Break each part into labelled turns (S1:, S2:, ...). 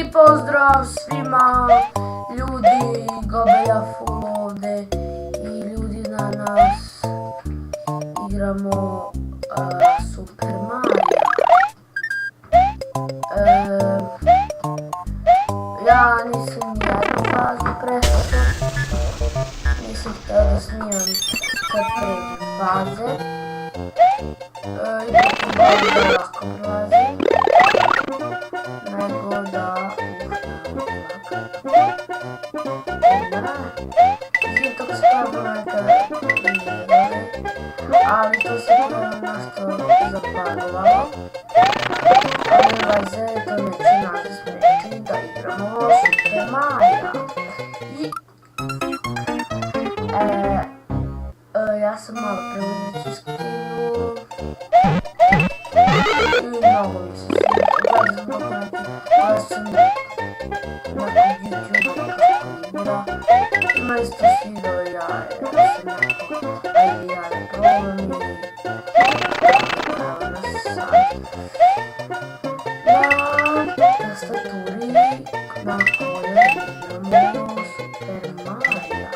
S1: I pozdrav svima, ljudi, Gabelja full ovde i ljudi na nas igramo Super Mario. Ja nisam nijednu fazu prešao, nisam htio da snimam kad pređem faze. Ipak je bolje da lako prolazim nego da izvim tog skladu neka vidjeli, ali to se prvo nešto zapagovalo. Ali veze, to neće nas spreči da igramo Super Mario. Ja sam malo preuzeti skinuo i mnogo mi se sviđa. Gledam zbog neki, koja sam na YouTube kako igra. Ima isto svidao ja, sam neko, ajde ja ne probam i evo nas sad. Na tastaturi na kojoj igramo Super Mario.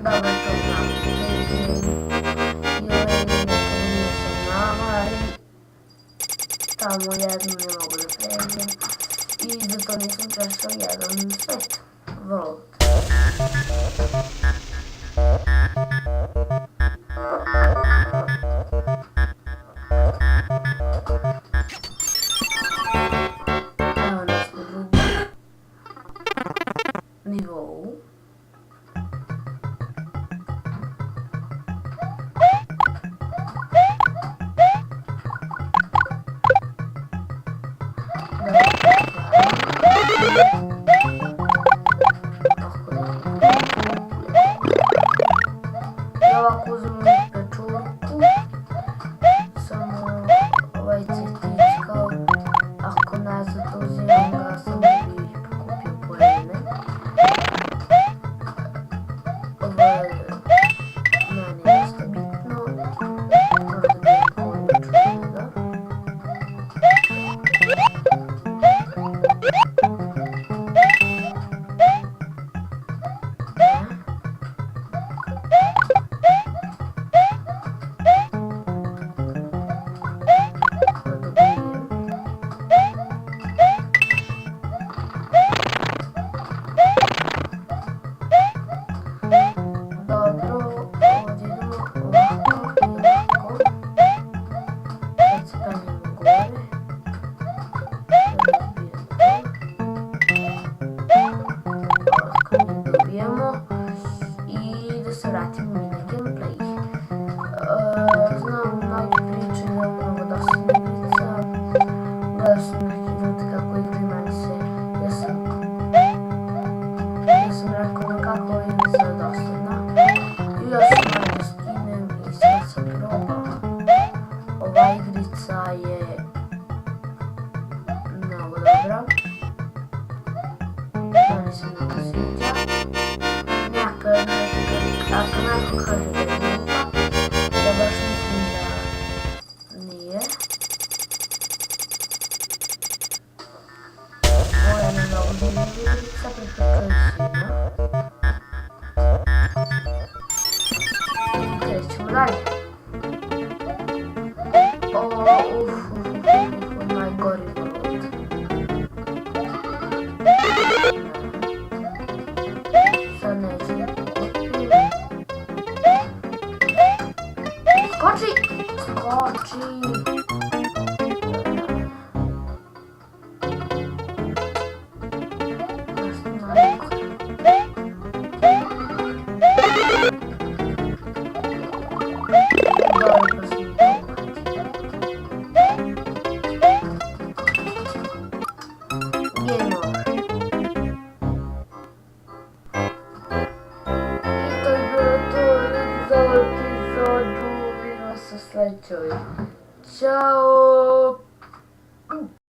S1: Dobro, to znam. Tamo jednu ne mogu da pređem i zato nisam prešao jedan svet. World. Evo nas na drugom nivou. Ovako uzmem pečurku, samo ovaj cvjetić kao, ako nazad uzimam ga samo bi pokupio poene. Ovo je meni dosta bitno, možda bi je konjuču njega. I da se vratimo mi na gameplay. Znam, mnogi pričaju da je mnogo dosadna igrica. Gledao sam neki ljudi kako igra i meni se, ja sam rekao da kako ova igrica je dosadna. I ja sam malo da skinem i sve sam probao. Ova igrica je mnogo dobra. Meni se mnogo sviđa. Ako neko kaže da je glupa, ja baš mislim da nije. Ovo je mnogo zanimljiva igrica, prihvaćaju svima. Krećemo dalje. Najgori world. Sad neću. Skoči! Skoči! Ćao!